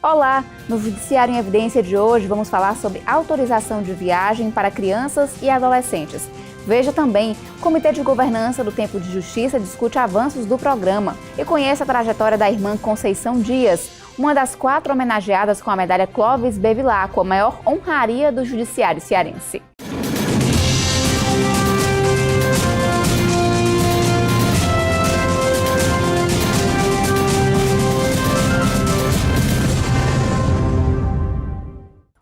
Olá! No Judiciário em Evidência de hoje vamos falar sobre autorização de viagem para crianças e adolescentes. Veja também, o Comitê de Governança do Tempo de Justiça discute avanços do programa e conheça a trajetória da irmã Conceição Dias, uma das 4 homenageadas com a medalha Clóvis Bevilacqua, a maior honraria do Judiciário cearense.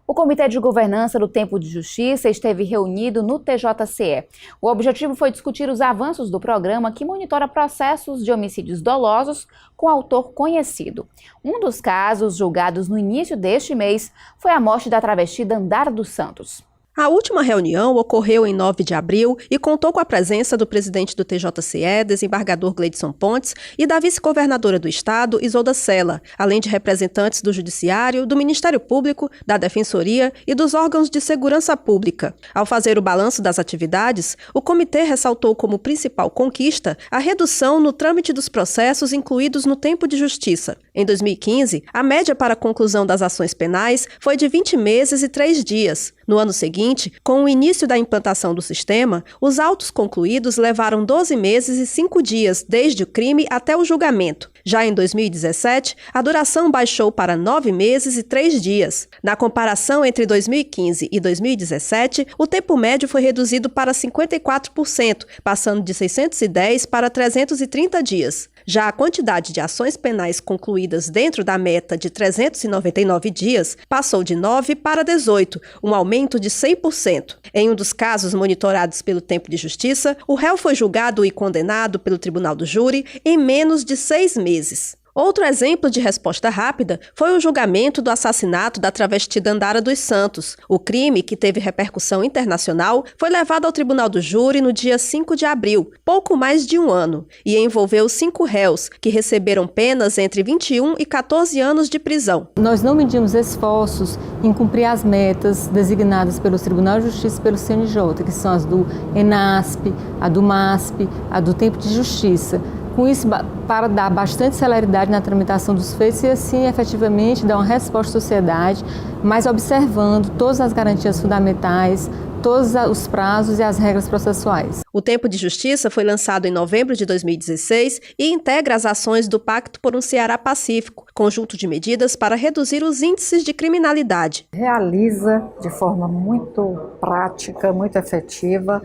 O Comitê de Governança do Tempo de Justiça esteve reunido no TJCE. O objetivo foi discutir os avanços do programa que monitora processos de homicídios dolosos com autor conhecido. Um dos casos julgados no início deste mês foi a morte da travesti Dandara dos Santos. A última reunião ocorreu em 9 de abril e contou com a presença do presidente do TJCE, desembargador Gleidson Pontes, e da vice-governadora do estado, Isolda Sela, além de representantes do Judiciário, do Ministério Público, da Defensoria e dos órgãos de segurança pública. Ao fazer o balanço das atividades, o comitê ressaltou como principal conquista a redução no trâmite dos processos incluídos no tempo de justiça. Em 2015, a média para a conclusão das ações penais foi de 20 meses e 3 dias. No ano seguinte, com o início da implantação do sistema, os autos concluídos levaram 12 meses e 5 dias desde o crime até o julgamento. Já em 2017, a duração baixou para 9 meses e 3 dias. Na comparação entre 2015 e 2017, o tempo médio foi reduzido para 54%, passando de 610 para 330 dias. Já a quantidade de ações penais concluídas dentro da meta de 399 dias passou de 9 para 18, um aumento de 100%. Em um dos casos monitorados pelo Tempo de Justiça, o réu foi julgado e condenado pelo Tribunal do Júri em menos de 6 meses. Outro exemplo de resposta rápida foi o julgamento do assassinato da travesti Dandara dos Santos. O crime, que teve repercussão internacional, foi levado ao Tribunal do Júri no dia 5 de abril, pouco mais de um ano, e envolveu 5 réus, que receberam penas entre 21 e 14 anos de prisão. Nós não medimos esforços em cumprir as metas designadas pelo Tribunal de Justiça e pelo CNJ, que são as do ENASP, a do MASP, a do Tempo de Justiça. Com isso, para dar bastante celeridade na tramitação dos feitos e assim, efetivamente, dar uma resposta à sociedade, mas observando todas as garantias fundamentais, todos os prazos e as regras processuais. O Tempo de Justiça foi lançado em novembro de 2016 e integra as ações do Pacto por um Ceará Pacífico, conjunto de medidas para reduzir os índices de criminalidade. Realiza de forma muito prática, muito efetiva,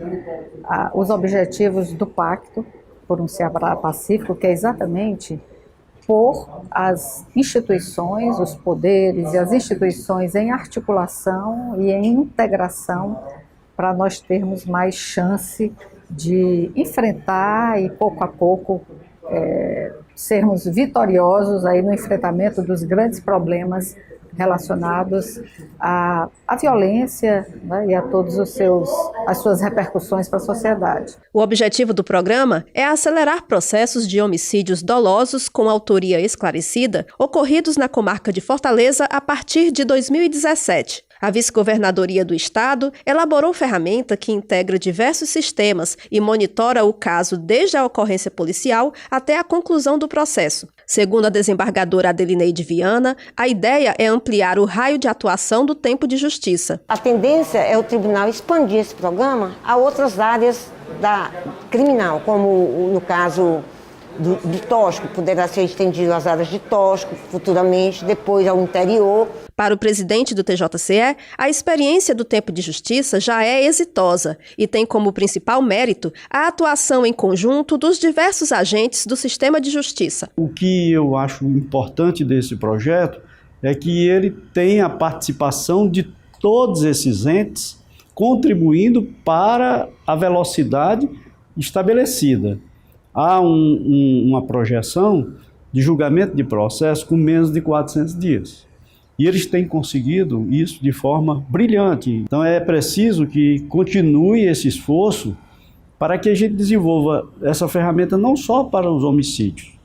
os objetivos do Pacto por um Ceará Pacífico, que é exatamente pôr as instituições, os poderes e as instituições em articulação e em integração para nós termos mais chance de enfrentar e pouco a pouco sermos vitoriosos aí no enfrentamento dos grandes problemas relacionados à violência, né, e a todos as suas repercussões para a sociedade. O objetivo do programa é acelerar processos de homicídios dolosos com autoria esclarecida ocorridos na comarca de Fortaleza a partir de 2017. A vice-governadoria do estado elaborou ferramenta que integra diversos sistemas e monitora o caso desde a ocorrência policial até a conclusão do processo. Segundo a desembargadora Adelineide Viana, a ideia é ampliar o raio de atuação do Tempo de Justiça. A tendência é o tribunal expandir esse programa a outras áreas da criminal, como no caso do tóxico, poderá ser estendido às áreas de tóxico, futuramente, depois ao interior. Para o presidente do TJCE, a experiência do Tempo de Justiça já é exitosa e tem como principal mérito a atuação em conjunto dos diversos agentes do sistema de justiça. O que eu acho importante desse projeto é que ele tem a participação de todos esses entes contribuindo para a velocidade estabelecida. Há uma projeção de julgamento de processo com menos de 400 dias. E eles têm conseguido isso de forma brilhante. Então é preciso que continue esse esforço para que a gente desenvolva essa ferramenta não só para os homicídios,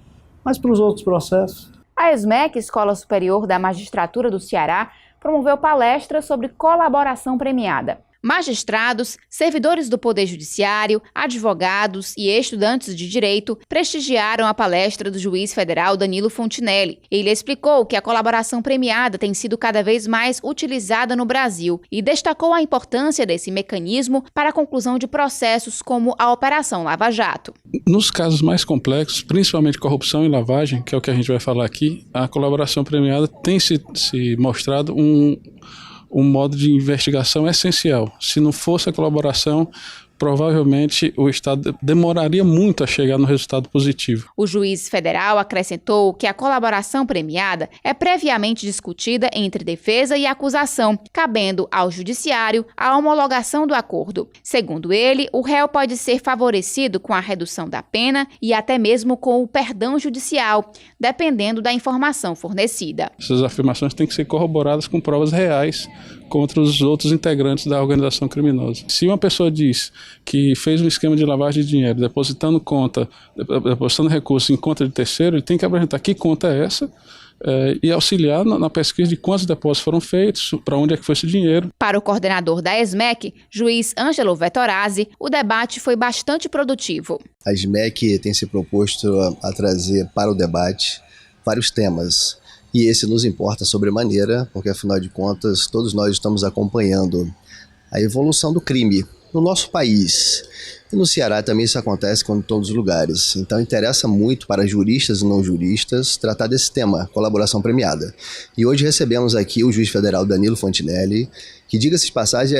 mas para os outros processos. A ESMEC, Escola Superior da Magistratura do Ceará, promoveu palestra sobre colaboração premiada. Magistrados, servidores do Poder Judiciário, advogados e estudantes de direito prestigiaram a palestra do juiz federal Danilo Fontinelli. Ele explicou que a colaboração premiada tem sido cada vez mais utilizada no Brasil e destacou a importância desse mecanismo para a conclusão de processos como a Operação Lava Jato. Nos casos mais complexos, principalmente corrupção e lavagem, que é o que a gente vai falar aqui, a colaboração premiada tem se mostrado um modo de investigação essencial. Se não fosse a colaboração, provavelmente o Estado demoraria muito a chegar no resultado positivo. O juiz federal acrescentou que a colaboração premiada é previamente discutida entre defesa e acusação, cabendo ao judiciário a homologação do acordo. Segundo ele, o réu pode ser favorecido com a redução da pena e até mesmo com o perdão judicial, dependendo da informação fornecida. Essas afirmações têm que ser corroboradas com provas reais contra os outros integrantes da organização criminosa. Se uma pessoa diz que fez um esquema de lavagem de dinheiro, depositando recursos em conta de terceiro, ele tem que apresentar que conta é essa e auxiliar na pesquisa de quantos depósitos foram feitos, para onde é que foi esse dinheiro. Para o coordenador da SMEC, juiz Ângelo Vettorazzi, o debate foi bastante produtivo. A SMEC tem se proposto a trazer para o debate vários temas. E esse nos importa sobremaneira, porque afinal de contas todos nós estamos acompanhando a evolução do crime no nosso país. E no Ceará também isso acontece como em todos os lugares. Então interessa muito para juristas e não juristas tratar desse tema, colaboração premiada. E hoje recebemos aqui o juiz federal Danilo Fontinelli, que, diga-se de passagem,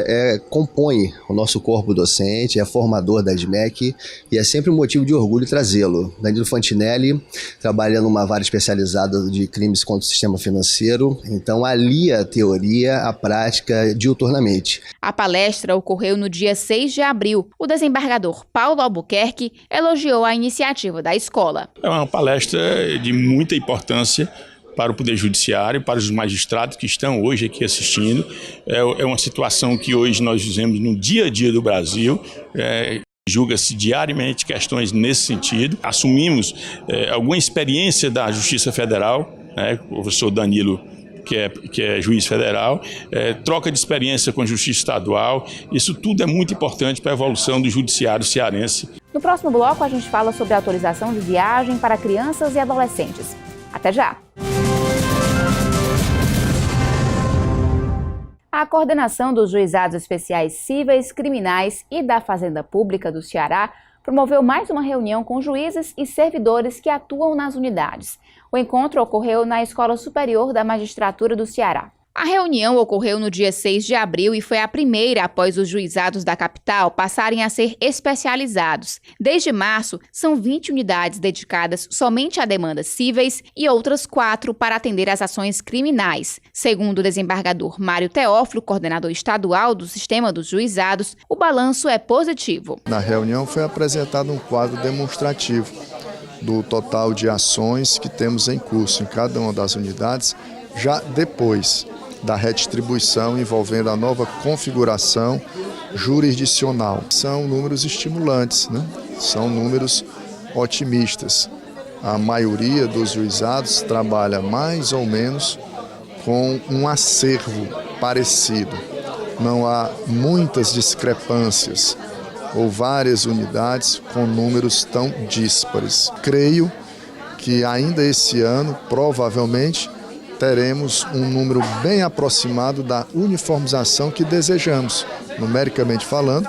compõe o nosso corpo docente, é formador da SMEC e é sempre um motivo de orgulho trazê-lo. Danilo Fontinelli trabalha numa vara especializada de crimes contra o sistema financeiro, então alia a teoria à prática diuturnamente. A palestra ocorreu no dia 6 de abril. O desembargador Paulo Albuquerque elogiou a iniciativa da escola. É uma palestra de muita importância para o Poder Judiciário, para os magistrados que estão hoje aqui assistindo. É uma situação que hoje nós vivemos no dia a dia do Brasil. Julga-se diariamente questões nesse sentido. Assumimos alguma experiência da Justiça Federal, o professor Danilo, que é juiz federal, troca de experiência com a Justiça Estadual. Isso tudo é muito importante para a evolução do judiciário cearense. No próximo bloco, a gente fala sobre a autorização de viagem para crianças e adolescentes. Até já! A coordenação dos Juizados Especiais Cíveis, Criminais e da Fazenda Pública do Ceará promoveu mais uma reunião com juízes e servidores que atuam nas unidades. O encontro ocorreu na Escola Superior da Magistratura do Ceará. A reunião ocorreu no dia 6 de abril e foi a primeira após os juizados da capital passarem a ser especializados. Desde março, são 20 unidades dedicadas somente a demandas cíveis e outras 4 para atender às ações criminais. Segundo o desembargador Mário Teófilo, coordenador estadual do Sistema dos Juizados, o balanço é positivo. Na reunião foi apresentado um quadro demonstrativo do total de ações que temos em curso em cada uma das unidades, já depois da redistribuição envolvendo a nova configuração jurisdicional. São números estimulantes, São números otimistas. A maioria dos juizados trabalha mais ou menos com um acervo parecido. Não há muitas discrepâncias ou várias unidades com números tão díspares. Creio que ainda esse ano, provavelmente, teremos um número bem aproximado da uniformização que desejamos, numericamente falando,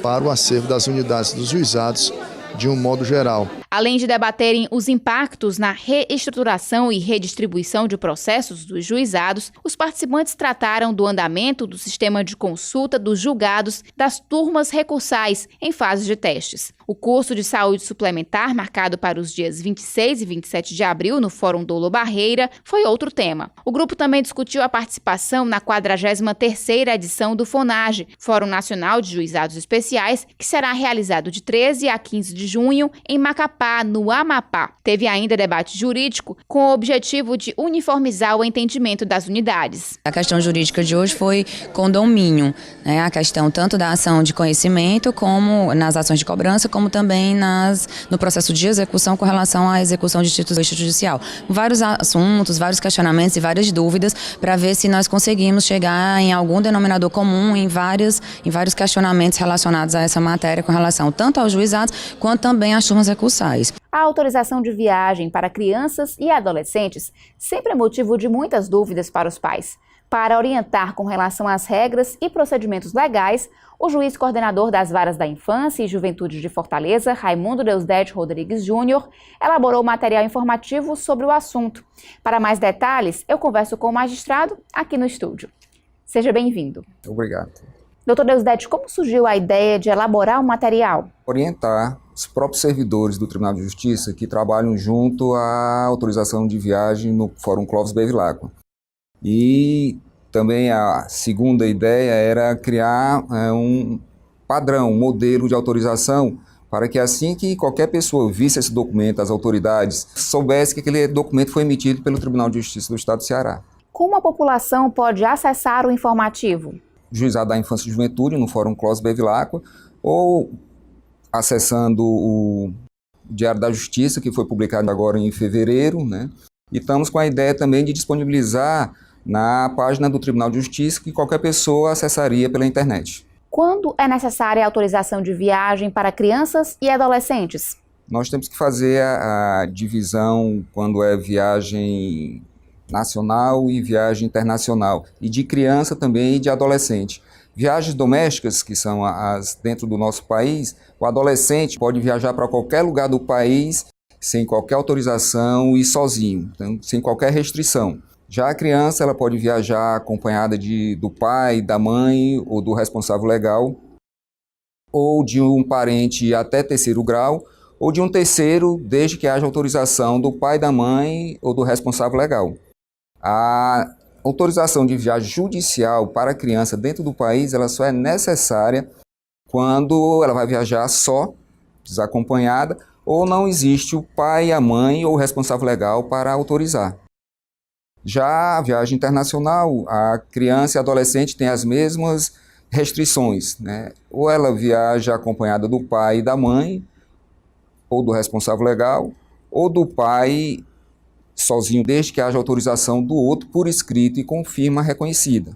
para o acervo das unidades dos juizados de um modo geral. Além de debaterem os impactos na reestruturação e redistribuição de processos dos juizados, os participantes trataram do andamento do sistema de consulta dos julgados das turmas recursais em fase de testes. O curso de saúde suplementar, marcado para os dias 26 e 27 de abril no Fórum Dolo Barreira, foi outro tema. O grupo também discutiu a participação na 43ª edição do FONAGE, Fórum Nacional de Juizados Especiais, que será realizado de 13 a 15 de junho em Macapá, Macapá, no Amapá. Teve ainda debate jurídico com o objetivo de uniformizar o entendimento das unidades. A questão jurídica de hoje foi condomínio, né? A questão tanto da ação de conhecimento, como nas ações de cobrança, como também no processo de execução com relação à execução de título extrajudicial. Vários assuntos, vários questionamentos e várias dúvidas para ver se nós conseguimos chegar em algum denominador comum em vários questionamentos relacionados a essa matéria com relação tanto aos juizados quanto também às turmas recursais. A autorização de viagem para crianças e adolescentes sempre é motivo de muitas dúvidas para os pais. Para orientar com relação às regras e procedimentos legais, o juiz coordenador das Varas da Infância e Juventude de Fortaleza, Raimundo Deusdedit Rodrigues Júnior, elaborou material informativo sobre o assunto. Para mais detalhes, eu converso com o magistrado aqui no estúdio. Seja bem-vindo. Obrigado. Doutor Deusdedit, como surgiu a ideia de elaborar o material? Orientar os próprios servidores do Tribunal de Justiça que trabalham junto à autorização de viagem no Fórum Clóvis Bevilacqua. E também a segunda ideia era criar um padrão, um modelo de autorização para que assim que qualquer pessoa visse esse documento, as autoridades soubesse que aquele documento foi emitido pelo Tribunal de Justiça do Estado do Ceará. Como a população pode acessar o informativo? Juizado da Infância e Juventude, no Fórum Clóvis Bevilacqua, ou acessando o Diário da Justiça, que foi publicado agora em fevereiro, né? E estamos com a ideia também de disponibilizar na página do Tribunal de Justiça, que qualquer pessoa acessaria pela internet. Quando é necessária a autorização de viagem para crianças e adolescentes? Nós temos que fazer a divisão quando é viagem nacional e viagem internacional, e de criança também e de adolescente. Viagens domésticas, que são as dentro do nosso país, o adolescente pode viajar para qualquer lugar do país sem qualquer autorização e sozinho, então, sem qualquer restrição. Já a criança ela pode viajar acompanhada do pai, da mãe ou do responsável legal, ou de um parente até terceiro grau, ou de um terceiro, desde que haja autorização do pai, da mãe ou do responsável legal. A autorização de viagem judicial para a criança dentro do país, ela só é necessária quando ela vai viajar só, desacompanhada, ou não existe o pai, a mãe ou o responsável legal para autorizar. Já a viagem internacional, a criança e adolescente têm as mesmas restrições, né? Ou ela viaja acompanhada do pai e da mãe, ou do responsável legal, ou do pai sozinho, desde que haja autorização do outro por escrito e com firma reconhecida.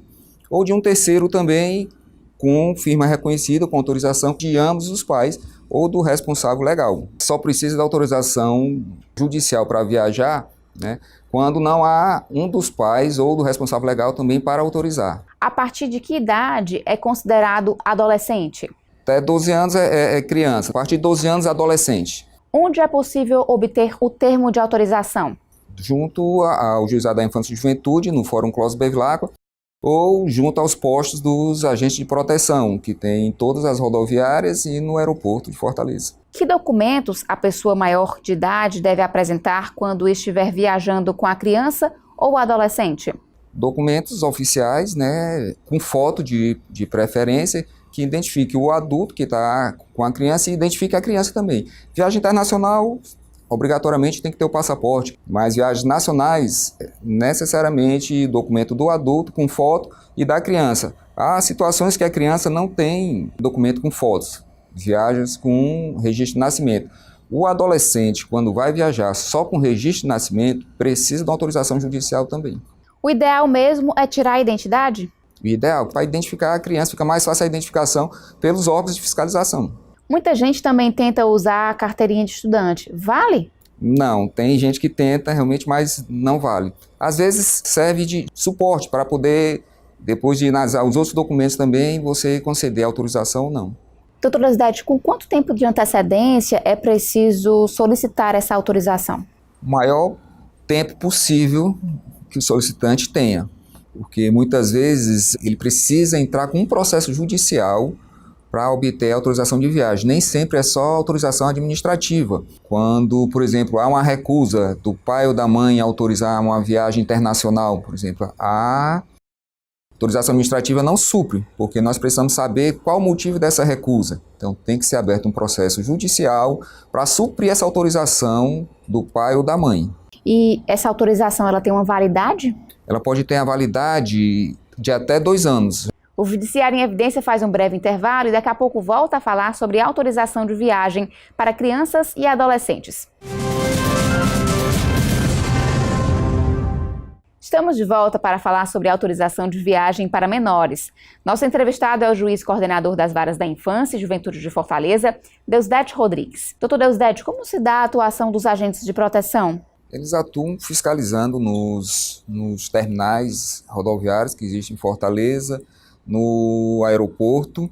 Ou de um terceiro também, com firma reconhecida, com autorização de ambos os pais ou do responsável legal. Só precisa da autorização judicial para viajar, né, quando não há um dos pais ou do responsável legal também para autorizar. A partir de que idade é considerado adolescente? Até 12 anos é criança, a partir de 12 anos é adolescente. Onde é possível obter o termo de autorização? Junto ao Juizado da Infância e Juventude, no Fórum Clóvis Bevilacqua, ou junto aos postos dos agentes de proteção, que tem em todas as rodoviárias e no aeroporto de Fortaleza. Que documentos a pessoa maior de idade deve apresentar quando estiver viajando com a criança ou adolescente? Documentos oficiais, né, com foto de preferência, que identifique o adulto que está com a criança e identifique a criança também. Viagem internacional, obrigatoriamente tem que ter o passaporte, mas viagens nacionais, necessariamente documento do adulto com foto e da criança. Há situações que a criança não tem documento com fotos, viagens com registro de nascimento. O adolescente, quando vai viajar só com registro de nascimento, precisa de uma autorização judicial também. O ideal mesmo é tirar a identidade? O ideal, para identificar a criança, fica mais fácil a identificação pelos órgãos de fiscalização. Muita gente também tenta usar a carteirinha de estudante. Vale? Não, tem gente que tenta realmente, mas não vale. Às vezes serve de suporte para poder, depois de analisar os outros documentos também, você conceder a autorização ou não. Doutor Deusdedit, com quanto tempo de antecedência é preciso solicitar essa autorização? O maior tempo possível que o solicitante tenha, porque muitas vezes ele precisa entrar com um processo judicial para obter a autorização de viagem. Nem sempre é só autorização administrativa. Quando, por exemplo, há uma recusa do pai ou da mãe a autorizar uma viagem internacional, por exemplo, a autorização administrativa não supre, porque nós precisamos saber qual o motivo dessa recusa. Então tem que ser aberto um processo judicial para suprir essa autorização do pai ou da mãe. E essa autorização, ela tem uma validade? Ela pode ter a validade de até 2 anos. O Judiciário em Evidência faz um breve intervalo e daqui a pouco volta a falar sobre autorização de viagem para crianças e adolescentes. Estamos de volta para falar sobre autorização de viagem para menores. Nosso entrevistado é o juiz coordenador das Varas da Infância e Juventude de Fortaleza, Deusdedio Rodrigues. Doutor Deusdedio, como se dá a atuação dos agentes de proteção? Eles atuam fiscalizando nos terminais rodoviários que existem em Fortaleza, no aeroporto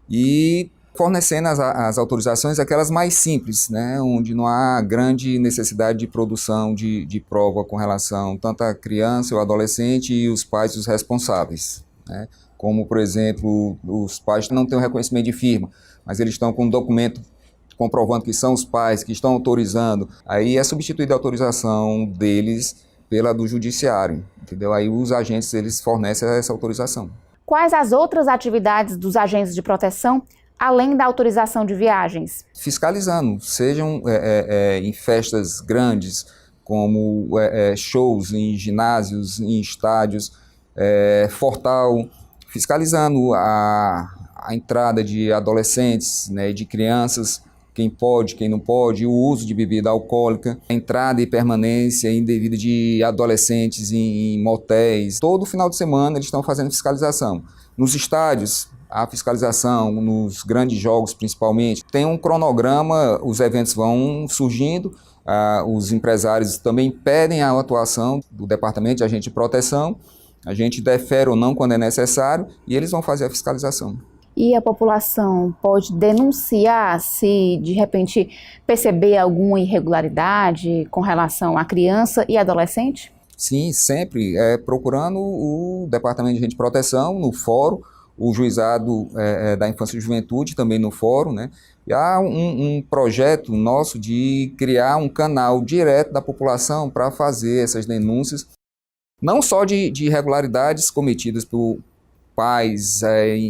e fornecendo as autorizações, aquelas mais simples, né, onde não há grande necessidade de produção de prova com relação tanto à criança ou adolescente e os pais e os responsáveis, né, como, por exemplo, os pais não têm o reconhecimento de firma, mas eles estão com um documento comprovando que são os pais que estão autorizando, aí é substituída a autorização deles pela do judiciário, entendeu? Aí os agentes, eles fornecem essa autorização. Quais as outras atividades dos agentes de proteção, além da autorização de viagens? Fiscalizando, sejam em festas grandes, como shows em ginásios, em estádios, fortal, fiscalizando a entrada de adolescentes, né, de crianças, quem pode, quem não pode, o uso de bebida alcoólica, a entrada e permanência indevida de adolescentes em motéis. Todo final de semana eles estão fazendo fiscalização. Nos estádios, a fiscalização, nos grandes jogos principalmente, tem um cronograma, os eventos vão surgindo, os empresários também pedem a atuação do Departamento de Agente de Proteção, a gente defere ou não quando é necessário e eles vão fazer a fiscalização. E a população pode denunciar se, de repente, perceber alguma irregularidade com relação à criança e adolescente? Sim, sempre. Procurando o Departamento de Agente de Proteção no fórum, o Juizado da Infância e Juventude também no fórum, né? E há um projeto nosso de criar um canal direto da população para fazer essas denúncias, não só de irregularidades cometidas por pais,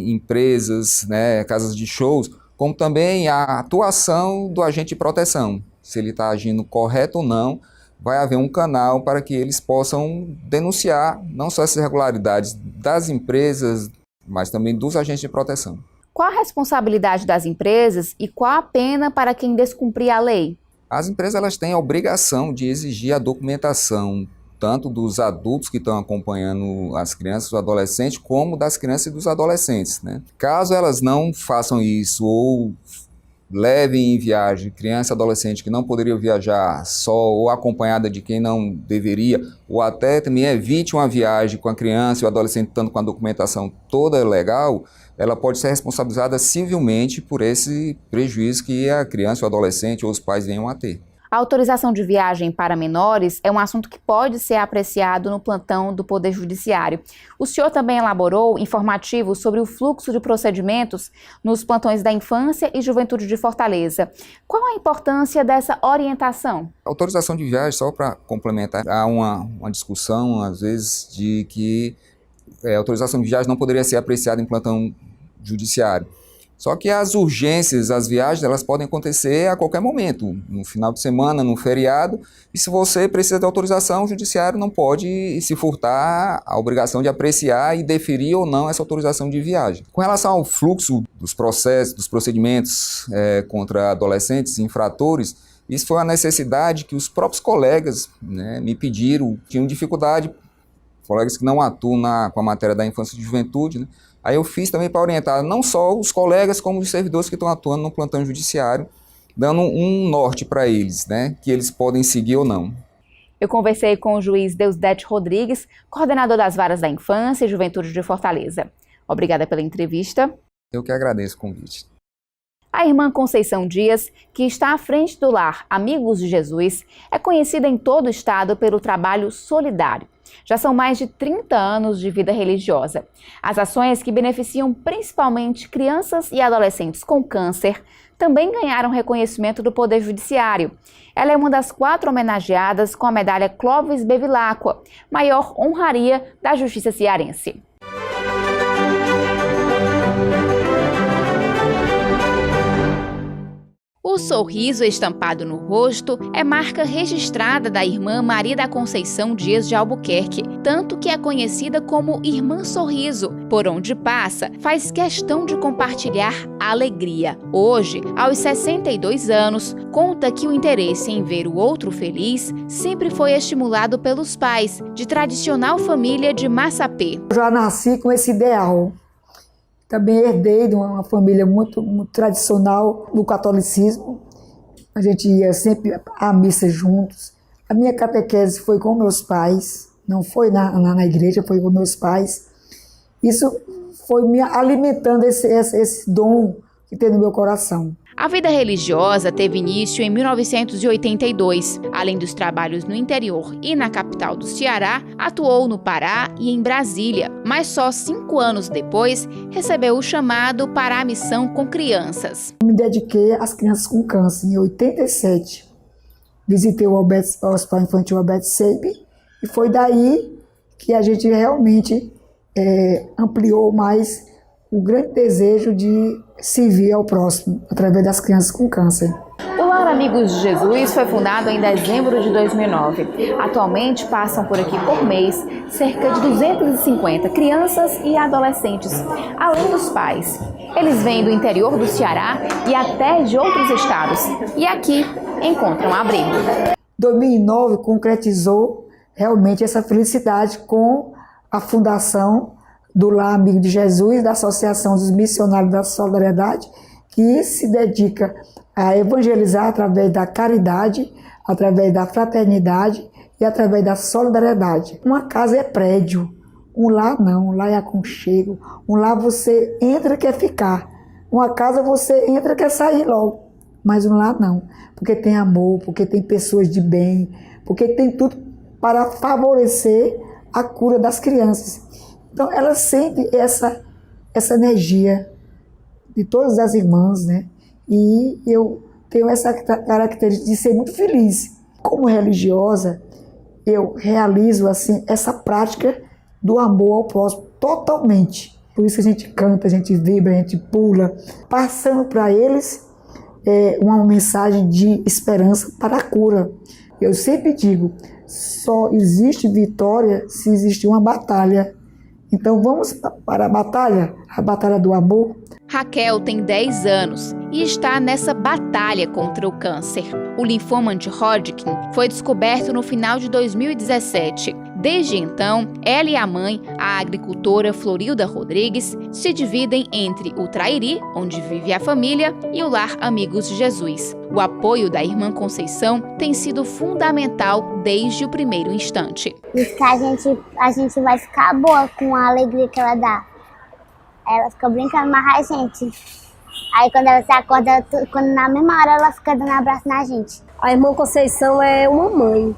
empresas, né, casas de shows, como também a atuação do agente de proteção. Se ele está agindo correto ou não, vai haver um canal para que eles possam denunciar não só essas irregularidades das empresas, mas também dos agentes de proteção. Qual a responsabilidade das empresas e qual a pena para quem descumprir a lei? As empresas elas têm a obrigação de exigir a documentação tanto dos adultos que estão acompanhando as crianças e os adolescentes, como das crianças e dos adolescentes, né? Caso elas não façam isso ou levem em viagem criança e adolescente que não poderia viajar só ou acompanhada de quem não deveria, ou até também evite uma viagem com a criança e o adolescente estando com a documentação toda legal, ela pode ser responsabilizada civilmente por esse prejuízo que a criança, o adolescente ou os pais venham a ter. A autorização de viagem para menores é um assunto que pode ser apreciado no plantão do Poder Judiciário. O senhor também elaborou informativos sobre o fluxo de procedimentos nos plantões da Infância e Juventude de Fortaleza. Qual a importância dessa orientação? A autorização de viagem, só para complementar, há uma discussão, às vezes, de que a autorização de viagem não poderia ser apreciada em plantão judiciário. Só que as urgências, as viagens, elas podem acontecer a qualquer momento, no final de semana, no feriado, e se você precisa de autorização, o judiciário não pode se furtar a obrigação de apreciar e deferir ou não essa autorização de viagem. Com relação ao fluxo dos processos, dos procedimentos contra adolescentes e infratores, isso foi uma necessidade que os próprios colegas, né, me pediram, tinham dificuldade, colegas que não atuam com a matéria da infância e juventude, né? Aí eu fiz também para orientar não só os colegas, como os servidores que estão atuando no plantão judiciário, dando um norte para eles, né, que eles podem seguir ou não. Eu conversei com o juiz Deusdedio Rodrigues, coordenador das Varas da Infância e Juventude de Fortaleza. Obrigada pela entrevista. Eu que agradeço o convite. A irmã Conceição Dias, que está à frente do lar Amigos de Jesus, é conhecida em todo o estado pelo trabalho solidário. Já são mais de 30 anos de vida religiosa. As ações que beneficiam principalmente crianças e adolescentes com câncer também ganharam reconhecimento do Poder Judiciário. Ela é uma das 4 homenageadas com a medalha Clóvis Bevilacqua, maior honraria da Justiça cearense. O sorriso estampado no rosto é marca registrada da irmã Maria da Conceição Dias de Albuquerque, tanto que é conhecida como Irmã Sorriso. Por onde passa, faz questão de compartilhar a alegria. Hoje, aos 62 anos, conta que o interesse em ver o outro feliz sempre foi estimulado pelos pais, de tradicional família de Massapê. Eu já nasci com esse ideal. Também herdei de uma família muito tradicional no catolicismo. A gente ia sempre à missa juntos. A minha catequese foi com meus pais, não foi na igreja, foi com meus pais. Isso foi me alimentando esse dom que tem no meu coração. A vida religiosa teve início em 1982. Além dos trabalhos no interior e na capital do Ceará, atuou no Pará e em Brasília, mas só 5 anos depois recebeu o chamado para a missão com crianças. Me dediquei às crianças com câncer em 87. Visitei o Hospital Infantil Alberto Seib e foi daí que a gente realmente ampliou mais o grande desejo de servir ao próximo, através das crianças com câncer. O Lar Amigos de Jesus foi fundado em dezembro de 2009. Atualmente passam por aqui por mês cerca de 250 crianças e adolescentes, além dos pais. Eles vêm do interior do Ceará e até de outros estados, e aqui encontram abrigo. 2009 concretizou realmente essa felicidade com a fundação do Lar Amigo de Jesus, da Associação dos Missionários da Solidariedade, que se dedica a evangelizar através da caridade, através da fraternidade e através da solidariedade. Uma casa é prédio, um lar não, um lar é aconchego, um lar você entra e quer ficar, uma casa você entra e quer sair logo, mas um lar não, porque tem amor, porque tem pessoas de bem, porque tem tudo para favorecer a cura das crianças. Então, ela sente essa energia de todas as irmãs, né? E eu tenho essa característica de ser muito feliz. Como religiosa, eu realizo assim essa prática do amor ao próximo totalmente. Por isso a gente canta, a gente vibra, a gente pula, passando para eles uma mensagem de esperança para a cura. Eu sempre digo, só existe vitória se existe uma batalha. Então vamos para a batalha do amor. Raquel tem 10 anos e está nessa batalha contra o câncer. O linfoma anti-Hodgkin foi descoberto no final de 2017. Desde então, ela e a mãe, a agricultora Florilda Rodrigues, se dividem entre o Trairi, onde vive a família, e o Lar Amigos de Jesus. O apoio da irmã Conceição tem sido fundamental desde o primeiro instante. Diz que a gente vai ficar boa com a alegria que ela dá. Ela fica brincando mais a gente. Aí quando ela se acorda, quando na mesma hora ela fica dando abraço na gente. A irmã Conceição é uma mãe.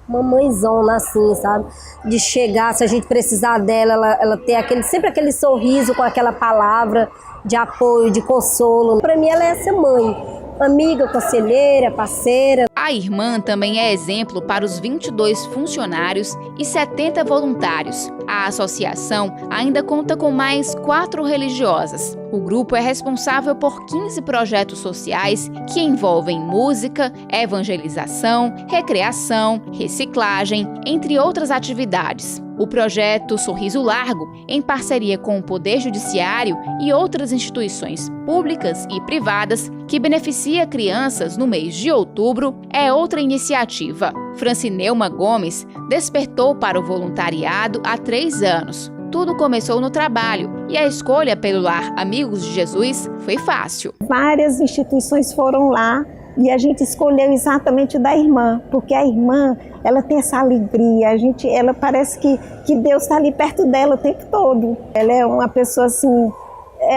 Uma mãezona assim, sabe? De chegar, se a gente precisar dela, ela ter sempre aquele sorriso com aquela palavra de apoio, de consolo. Para mim ela é essa mãe, amiga, conselheira, parceira. A irmã também é exemplo para os 22 funcionários e 70 voluntários. A associação ainda conta com mais 4 religiosas. O grupo é responsável por 15 projetos sociais que envolvem música, evangelização, recreação, reciclagem, entre outras atividades. O projeto Sorriso Largo, em parceria com o Poder Judiciário e outras instituições públicas e privadas, que beneficia crianças no mês de outubro, é outra iniciativa. Francineuma Gomes despertou para o voluntariado há 3 anos. Tudo começou no trabalho e a escolha pelo Lar Amigos de Jesus foi fácil. Várias instituições foram lá e a gente escolheu exatamente o da irmã, porque a irmã, ela tem essa alegria, ela parece que Deus está ali perto dela o tempo todo. Ela é uma pessoa assim,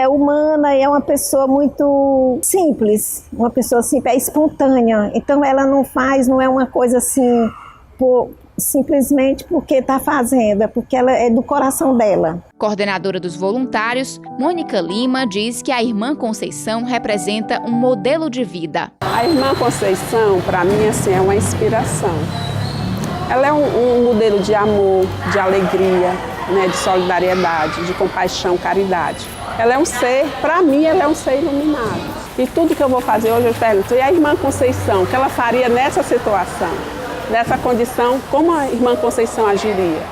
humana e é uma pessoa muito simples, uma pessoa simples, espontânea. Então ela não é uma coisa assim, simplesmente porque está fazendo, é porque ela é do coração dela. Coordenadora dos voluntários, Mônica Lima diz que a irmã Conceição representa um modelo de vida. A irmã Conceição, para mim, assim, é uma inspiração. Ela é um modelo de amor, de alegria, né, de solidariedade, de compaixão, caridade. Ela é um ser, para mim, ela é um ser iluminado. E tudo que eu vou fazer hoje eu pergunto, e a irmã Conceição, o que ela faria nessa situação, nessa condição, como a irmã Conceição agiria?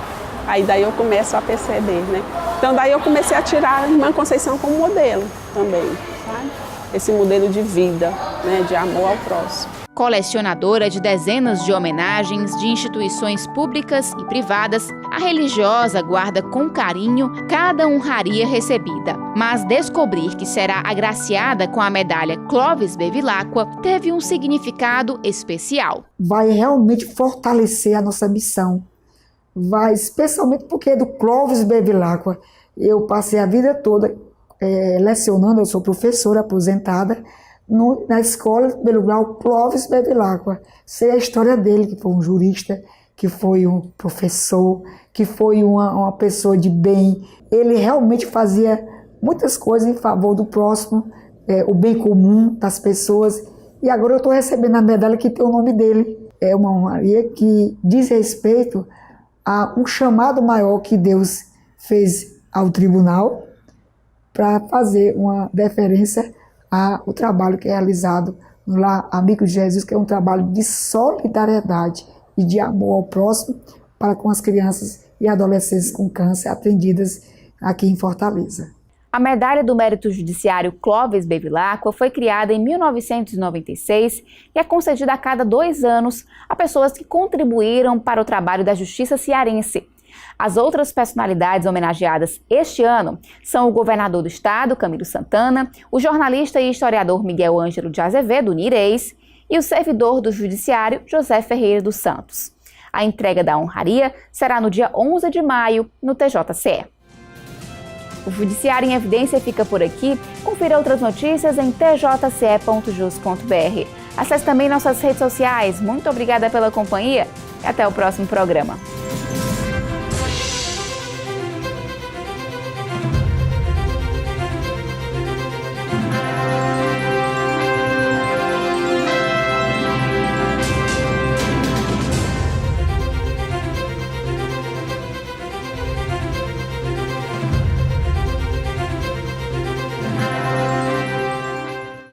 Aí daí eu começo a perceber, né? Então daí eu comecei a tirar a irmã Conceição como modelo também, sabe? Esse modelo de vida, né, de amor ao próximo. Colecionadora de dezenas de homenagens de instituições públicas e privadas, a religiosa guarda com carinho cada honraria recebida. Mas descobrir que será agraciada com a medalha Clovis Bevilacqua teve um significado especial. Vai realmente fortalecer a nossa missão. Vai, especialmente porque do Clovis Bevilacqua, eu passei a vida toda lecionando, eu sou professora aposentada, na escola pelo grau Clovis Bevilacqua. Sei a história dele, que foi um jurista, que foi um professor, que foi uma pessoa de bem. Ele realmente fazia muitas coisas em favor do próximo, o bem comum das pessoas. E agora eu estou recebendo a medalha que tem o nome dele. É uma honraria que diz respeito a um chamado maior que Deus fez ao tribunal para fazer uma deferência ao trabalho que é realizado no Lar Amigo de Jesus, que é um trabalho de solidariedade e de amor ao próximo para com as crianças e adolescentes com câncer atendidas aqui em Fortaleza. A Medalha do Mérito Judiciário Clovis Bevilacqua foi criada em 1996 e é concedida a cada 2 anos a pessoas que contribuíram para o trabalho da Justiça cearense. As outras personalidades homenageadas este ano são o governador do estado, Camilo Santana, o jornalista e historiador Miguel Ângelo de Azevedo Nirez e o servidor do Judiciário, José Ferreira dos Santos. A entrega da honraria será no dia 11 de maio, no TJCE. O Judiciário em Evidência fica por aqui. Confira outras notícias em tjce.jus.br. Acesse também nossas redes sociais. Muito obrigada pela companhia e até o próximo programa.